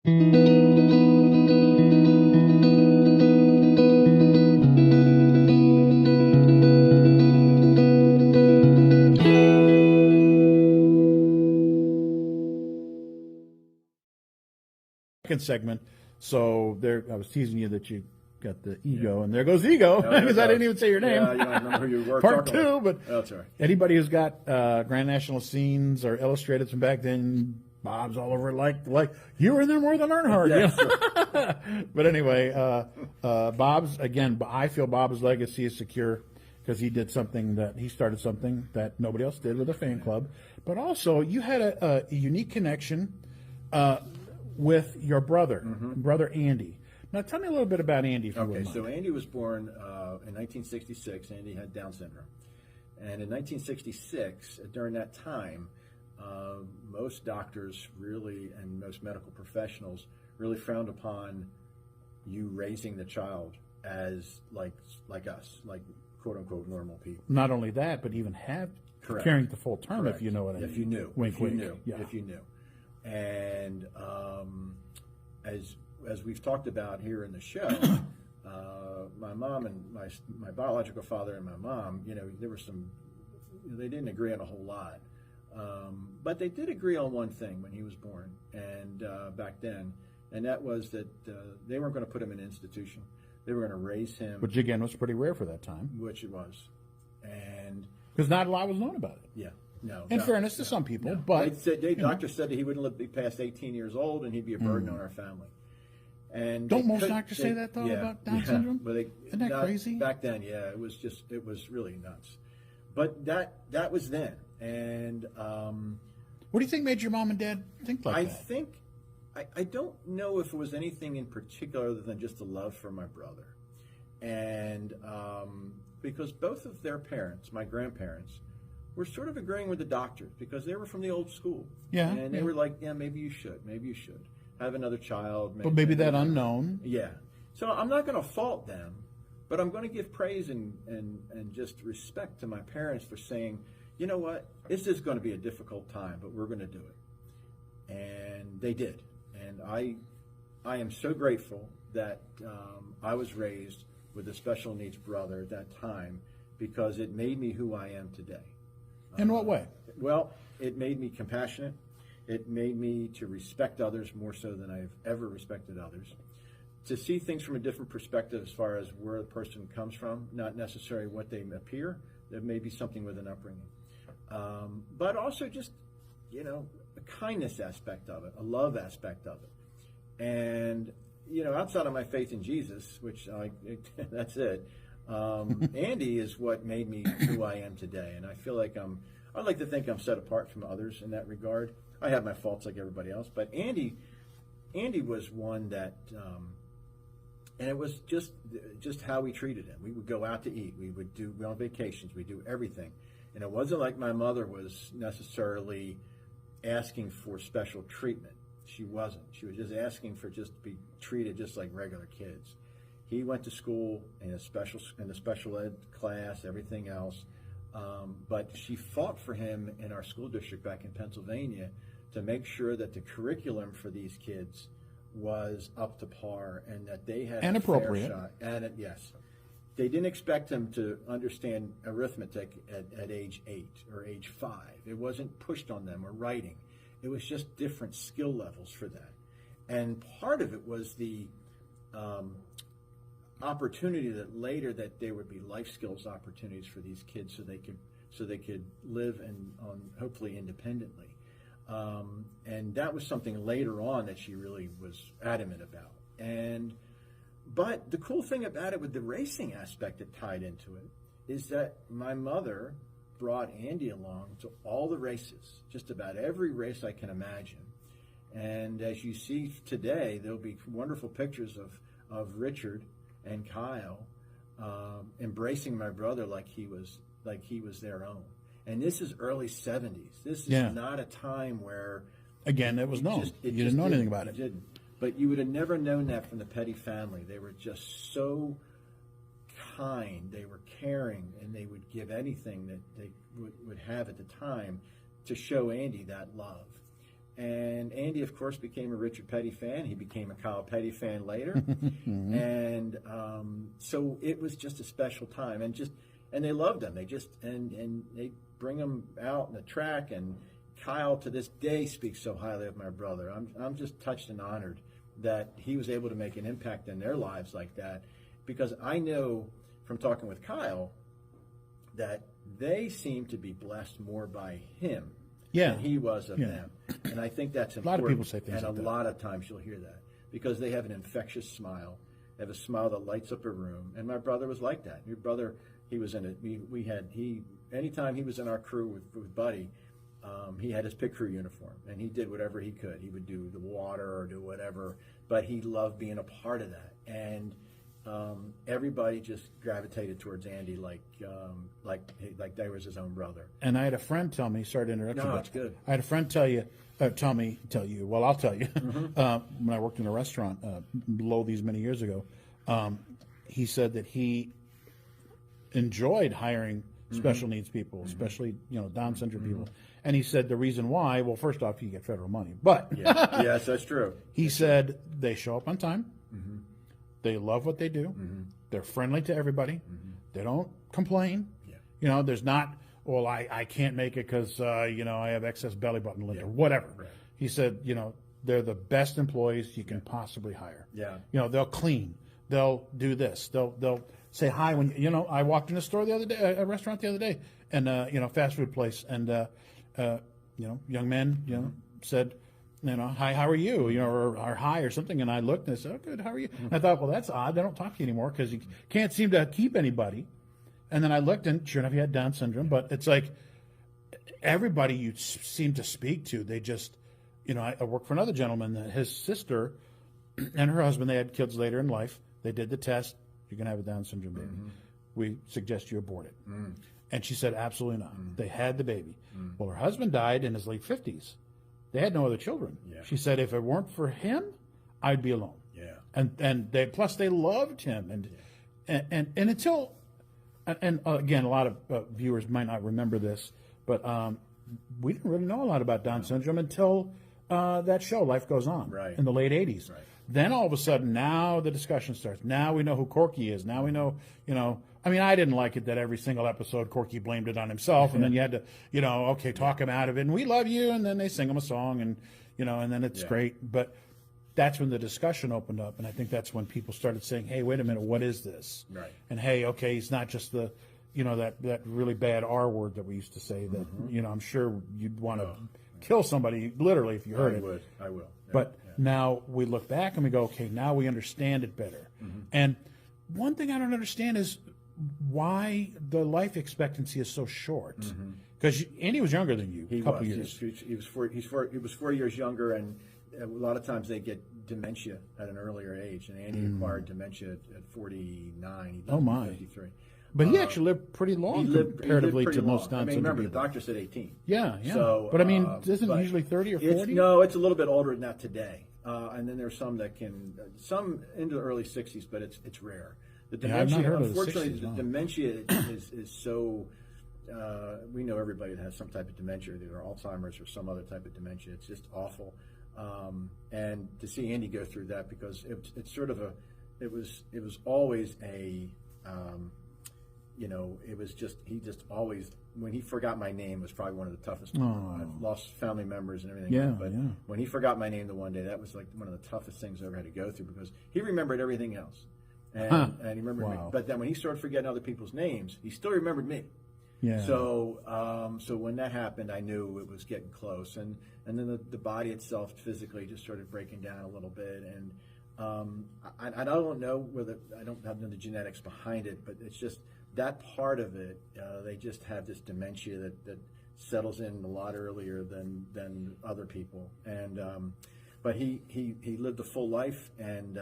Second segment. So there, I was teasing you that you got the ego, and there goes ego, because I didn't even say your name. Yeah, you don't remember who you were. Part two, but that's all right. Anybody who's got Grand National scenes or illustrated from back then, Bob's all over like you were in there more than Earnhardt. Yes, Sure. But anyway, Bob's, again, I feel Bob's legacy is secure because he started something that nobody else did with a fan club. But also, you had a unique connection with your brother, brother Andy. Now, tell me a little bit about Andy, if you would mind. So Andy was born in 1966. Andy had Down syndrome. And in 1966, during that time, most doctors really, and most medical professionals, really frowned upon you raising the child as like us, like quote-unquote normal people. Not only that, but even carrying the full term, Correct. If you know what I mean. If you knew. Wink, if you wink. knew. Yeah. If you knew. And as we've talked about here in the show, my mom and my biological father and my mom, there were they didn't agree on a whole lot. But they did agree on one thing when he was born, and back then, and that was that they weren't going to put him in an institution. They were going to raise him. Which, again, was pretty rare for that time. Which it was. And because not a lot was known about it. Yeah. No. In fairness to some people, but doctors said that he wouldn't live past 18 years old, and he'd be a burden on our family. And don't most doctors say that though about Down syndrome? But isn't that crazy? Back then, it was really nuts. But that was then. And what do you think made your mom and dad think like that? I don't know if it was anything in particular other than just a love for my brother, and because both of their parents, my grandparents, were sort of agreeing with the doctors because they were from the old school. Yeah. And they were like, maybe you should have another child. Maybe that unknown. Yeah. So I'm not going to fault them, but I'm going to give praise and just respect to my parents for saying, you know what, this is going to be a difficult time, but we're going to do it. And they did. And I am so grateful that I was raised with a special needs brother at that time, because it made me who I am today. In what way? Well, it made me compassionate. It made me to respect others more so than I've ever respected others. To see things from a different perspective as far as where a person comes from, not necessarily what they appear. There may be something with an upbringing. But also just, a kindness aspect of it, a love aspect of it. And, outside of my faith in Jesus, which that's it, Andy is what made me who I am today. And I feel like I'd like to think I'm set apart from others in that regard. I have my faults like everybody else, but Andy was one that, and it was just how we treated him. We would go out to eat. We would go on vacations. We do everything. And it wasn't like my mother was necessarily asking for special treatment. She wasn't. She was just asking for just to be treated just like regular kids. He went to school in a special ed class, everything else. But she fought for him in our school district back in Pennsylvania to make sure that the curriculum for these kids was up to par and that they had and a appropriate. Fair shot. And yes, they didn't expect him to understand arithmetic at age 8 or age 5. It wasn't pushed on them, or writing. It was just different skill levels for that. And part of it was the opportunity that later that there would be life skills opportunities for these kids so they could live hopefully independently. And that was something later on that she really was adamant about. But the cool thing about it with the racing aspect that tied into it is that my mother brought Andy along to all the races, just about every race I can imagine. And as you see today, there'll be wonderful pictures of Richard and Kyle embracing my brother like he was their own. And this is early 70s. This is not a time where... Again, it was known. You didn't know anything about it. You didn't. But you would have never known that from the Petty family. They were just so kind. They were caring, and they would give anything that they would have at the time to show Andy that love. And Andy, of course, became a Richard Petty fan. He became a Kyle Petty fan later. And so it was just a special time. And they loved him. And they bring him out in the track. And Kyle, to this day, speaks so highly of my brother. I'm just touched and honored that he was able to make an impact in their lives like that. Because I know from talking with Kyle that they seem to be blessed more by him than he was of them. And I think that's important. A lot of people say things and like a that. lot of times you'll hear that because they have an infectious smile. They have a smile that lights up a room. And my brother was like that. Your brother, he was in it. Anytime he was in our crew with Buddy, he had his pit crew uniform, and he did whatever he could. He would do the water or do whatever, but he loved being a part of that. And everybody just gravitated towards Andy like they was his own brother. And I had a friend tell me, sorry to interrupt you, No, but it's good. I had a friend tell you, well, I'll tell you, when I worked in a restaurant below these many years ago, he said that he enjoyed hiring special needs people, especially, Down syndrome people. And he said the reason why, well, first off, you get federal money, but Yes, that's true. he said they show up on time. They love what they do. They're friendly to everybody. They don't complain. There's not, well, I can't make it because, I have excess belly button lift or whatever. Right. He said, they're the best employees you can possibly hire. They'll clean. They'll do this. They'll say hi when, I walked in a store the other day, a restaurant the other day, and, fast food place, and, young man, said, hi, how are you? Or hi or something. And I looked and I said, oh, good, how are you? And I thought, well, that's odd. They don't talk to you anymore because you can't seem to keep anybody. And then I looked and sure enough, he had Down syndrome. But it's like everybody you seem to speak to, they just, I worked for another gentleman that his sister and her husband, they had kids later in life. They did the test. You're going to have a Down syndrome baby. We suggest you abort it. And she said, absolutely not. They had the baby. Well, her husband died in his late 50s. They had no other children. She said, if it weren't for him, I'd be alone. And they loved him. And until, and again, a lot of viewers might not remember this, but we didn't really know a lot about Down syndrome until that show, Life Goes On, in the late 80s. Then all of a sudden, now the discussion starts. Now we know who Corky is. Now we know, I didn't like it that every single episode Corky blamed it on himself, and then you had to, talk him out of it, and we love you, and then they sing him a song, and, and then it's great. But that's when the discussion opened up, and I think that's when people started saying, hey, wait a minute, what is this? And hey, okay, he's not just the, that really bad R word that we used to say that, I'm sure you'd want to kill somebody, literally, if you heard it. I will. But now we look back and we go, okay, now we understand it better. And one thing I don't understand is why the life expectancy is so short. Because Andy was younger than you, a couple years. He was 4 years younger, and a lot of times they get dementia at an earlier age. And Andy acquired dementia at 49. He died at 53. But he actually lived pretty long comparatively to most Down syndrome remember, people. the doctor said 18. Yeah. So, but isn't it usually 30 or 40? No, it's a little bit older than that today. And then there's some that some into the early 60s, but it's rare. The dementia, I've not heard unfortunately, of the 60s, no. dementia is so. We know everybody that has some type of dementia, either Alzheimer's or some other type of dementia. It's just awful. And to see Andy go through that, because it's sort of it was always a. It was he just always, when he forgot my name, was probably one of the toughest. I've lost family members and everything. But when he forgot my name the one day, that was like one of the toughest things I ever had to go through, because he remembered everything else. And he remembered me. But then when he started forgetting other people's names, he still remembered me. So when that happened, I knew it was getting close. And then the body itself physically just started breaking down a little bit. And I don't know whether, I don't have the genetics behind it, but it's just that part of it. They just have this dementia that settles in a lot earlier than other people. And but he lived a full life, and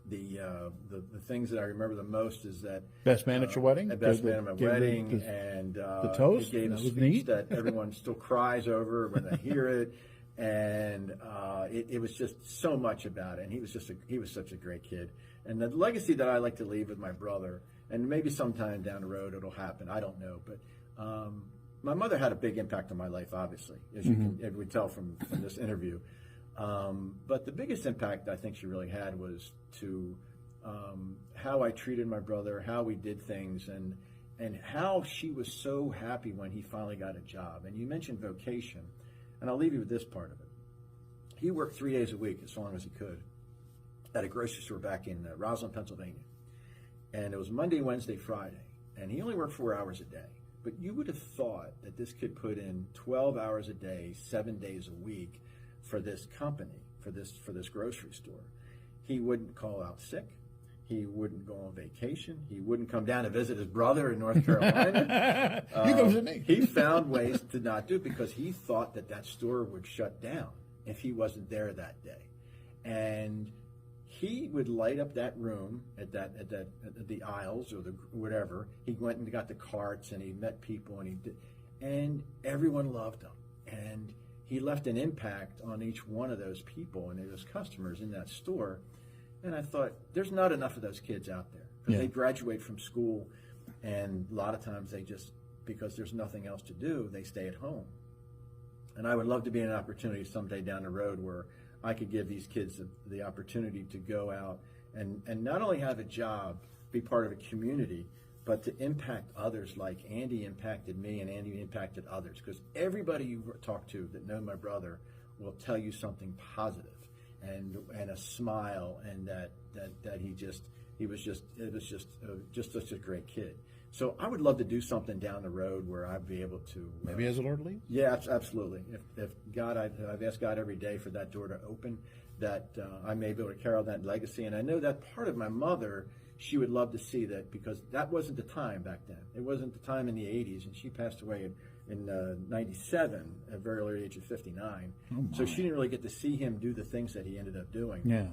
the things that I remember the most is that best man at your wedding, best man at my wedding, and the toast. He gave a speech that everyone still cries over when they hear it. And it was just so much about it. And he was such a great kid. And the legacy that I like to leave with my brother, and maybe sometime down the road it'll happen, I don't know. But my mother had a big impact on my life, obviously, as you can would tell from this interview. But the biggest impact I think she really had was to how I treated my brother, how we did things, and how she was so happy when he finally got a job. And you mentioned vocation, and I'll leave you with this part of it. He worked 3 days a week as long as he could at a grocery store back in Roslyn, Pennsylvania. And it was Monday, Wednesday, Friday. And he only worked 4 hours a day. But you would have thought that this kid put in 12 hours a day, 7 days a week for this company, for this grocery store. He wouldn't call out sick. He wouldn't go on vacation. He wouldn't come down to visit his brother in North Carolina. He comes to me. He found ways to not do it because he thought that store would shut down if he wasn't there that day. And he would light up that room at the aisles or the whatever. He went and got the carts and he met people and everyone loved him. And he left an impact on each one of those people and those customers in that store. And I thought, there's not enough of those kids out there because they graduate from school, and a lot of times they just, because there's nothing else to do, they stay at home. And I would love to be in an opportunity someday down the road where I could give these kids the opportunity to go out and not only have a job, be part of a community, but to impact others like Andy impacted me and Andy impacted others. Because everybody you talk to that know my brother will tell you something positive. And a smile, and that it was just such a great kid. So I would love to do something down the road where I'd be able to maybe as the Lord leads. Yeah, absolutely. If God, I've asked God every day for that door to open, that I may be able to carry on that legacy. And I know that part of my mother, she would love to see that, because that wasn't the time back then. It wasn't the time in the 80s, and she passed away in 97 at a very early age of 59. So she didn't really get to see him do the things that he ended up doing. Yeah.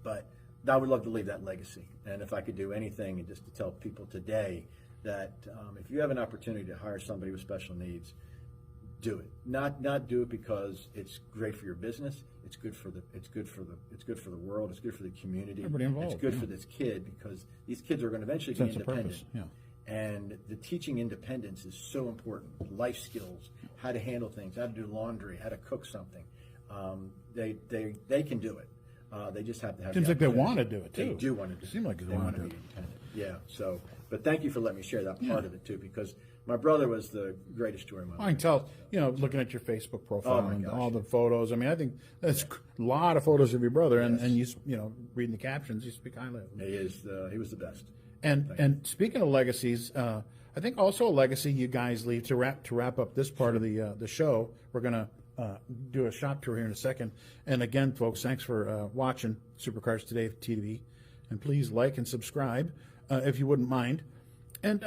But I would love to leave that legacy. And if I could do anything, and just to tell people today that if you have an opportunity to hire somebody with special needs, do it. Not do it because it's great for your business. It's good for the world. It's good for the community. Everybody involved. It's good for this kid, because these kids are going to eventually be independent. Purpose. Yeah. And the teaching independence is so important. Life skills, how to handle things, how to do laundry, how to cook something. They can do it. They just have to have. Seems like they want to do it too. They do want to do it. Seems like they want to be independent. Yeah. So, but thank you for letting me share that part of it too, because my brother was the greatest joy of my life. I can tell, looking at your Facebook profile and all the photos. I mean, I think that's a lot of photos of your brother, and you reading the captions, you speak highly of him. He was the best. And speaking of legacies, I think also a legacy you guys leave to wrap up this part of the show. We're gonna do a shop tour here in a second. And again, folks, thanks for watching Supercars Today TV, and please like and subscribe if you wouldn't mind. And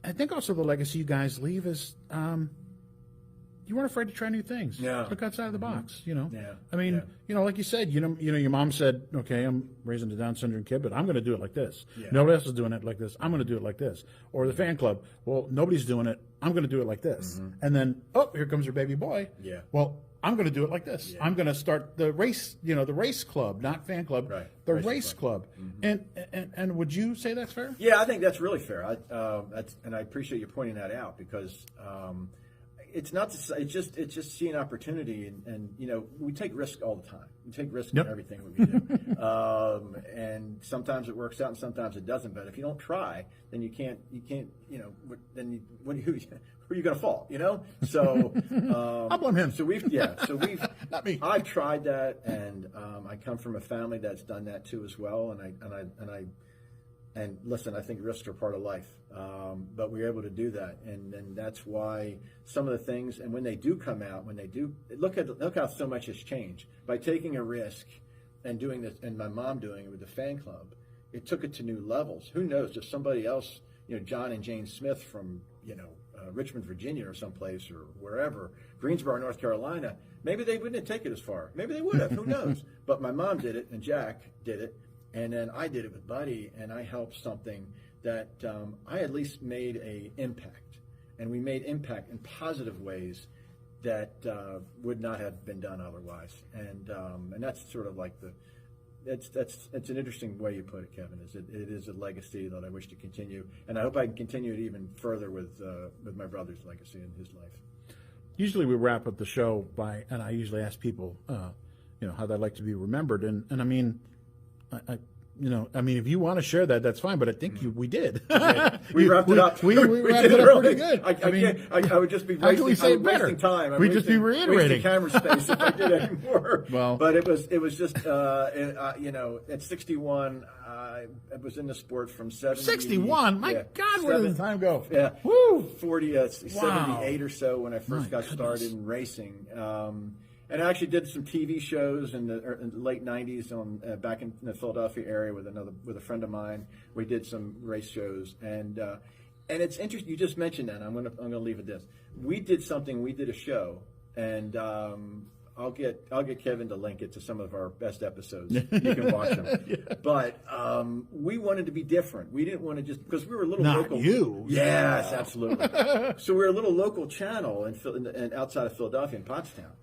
I think also the legacy you guys leave is you weren't afraid to try new things. Yeah. Look outside of the box, Yeah. I mean, like you said, your mom said, okay, I'm raising a Down syndrome kid, but I'm going to do it like this. Yeah. Nobody else is doing it like this. I'm going to do it like this. Or the fan club, well, nobody's doing it. I'm going to do it like this. And then, here comes your baby boy. Yeah. Well, I'm going to do it like this. Yeah. I'm going to start the race, the race club, not fan club, Right. the Racing race club. And would you say that's fair? Yeah, I think that's really fair. And I appreciate you pointing that out, because it's not to say, it's just seeing opportunity, and we take risk all the time. We take risk in everything we do, and sometimes it works out and sometimes it doesn't. But if you don't try, then you can't then who are you going to fall? So I'll blame him. So we've Not me. I've tried that, and I come from a family that's done that too as well, and listen, I think risks are part of life, but we're able to do that, and that's why some of the things, and when they do come out, look how so much has changed by taking a risk and doing this, and my mom doing it with the fan club. It took it to new levels. Who knows if somebody else, John and Jane Smith from Richmond, Virginia, or someplace, or wherever, Greensboro, North Carolina, maybe they wouldn't have taken it as far. Maybe they would have. Who knows? But my mom did it, and Jack did it. And then I did it with Buddy, and I helped something that I at least made an impact. And we made impact in positive ways that would not have been done otherwise. And that's sort of like it's an interesting way you put it, Kevin. It is a legacy that I wish to continue, and I hope I can continue it even further with my brother's legacy in his life. Usually we wrap up the show and I usually ask people, how they'd like to be remembered, and I mean, if you want to share that, that's fine. But I think we did. We wrapped it up. We wrapped it up pretty good. I would just be how can we say it better? wasting time. We'd just be reiterating. Wasting camera space if I did anymore. Well, but it was just at 61, I was in the sport from 70. 61. My God, where did the time go? Yeah, Woo. 78 or so when I first got started in racing. And I actually did some TV shows in the late '90s back in the Philadelphia area with a friend of mine. We did some race shows, and it's interesting. You just mentioned that. I'm gonna leave it this. We did a show, and I'll get Kevin to link it to some of our best episodes. You can watch them. Yeah. But we wanted to be different. We didn't want to just because we were a little local. Not you. Yes, absolutely. So we're a little local channel and outside of Philadelphia in Pottstown.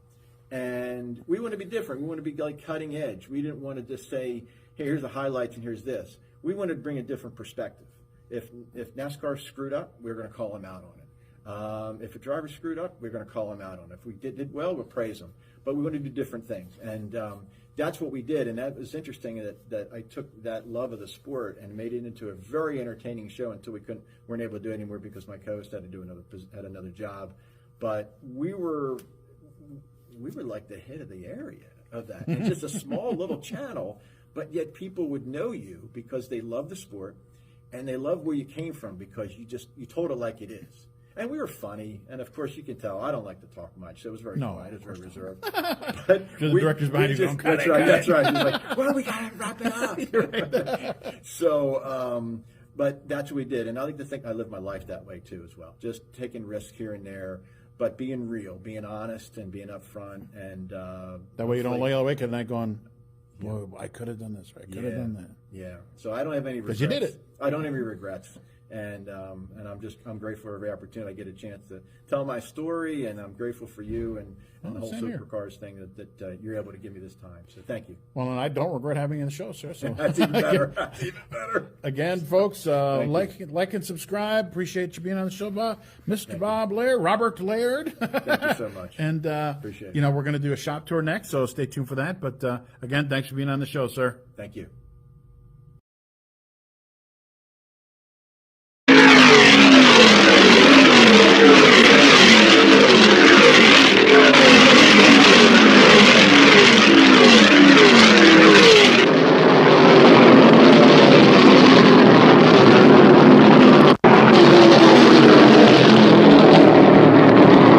And we want to be different. We want to be like cutting edge. We didn't want to just say, hey, here's the highlights and here's this. We wanted to bring a different perspective. If NASCAR screwed up, we're going to call them out on it. If a driver screwed up, we're going to call them out on it. If we did well, we'll praise them. But we want to do different things. And that's what we did. And that was interesting that I took that love of the sport and made it into a very entertaining show until we weren't able to do it anymore because my co-host had another job. But we were like the head of the area of that. And just a small little channel, but yet people would know you because they love the sport and they love where you came from because you told it like it is. And we were funny, and of course you can tell I don't like to talk much, so it was very quiet, it was very reserved. But the director's behind you going, that's right. He's like, well, we gotta wrap it up. So, but that's what we did, and I like to think I live my life that way too as well. Just taking risks here and there. But being real, being honest, and being upfront, and that way you don't lay awake at night going, "Boy, I could have done this, or I could have done that." Yeah. So I don't have any regrets. Because you did it. I don't have any regrets, and I'm grateful for every opportunity I get a chance to tell my story, and I'm grateful for you and the whole supercars thing that you're able to give me this time. So thank you. Well, and I don't regret having you on the show, sir. So that's even better. That's even better. Again, folks, like and subscribe. Appreciate you being on the show, Bob. Mr. Bob Laird, Robert Laird. Thank you so much. And appreciate it. We're going to do a shop tour next, so stay tuned for that. But again, thanks for being on the show, sir. Thank you.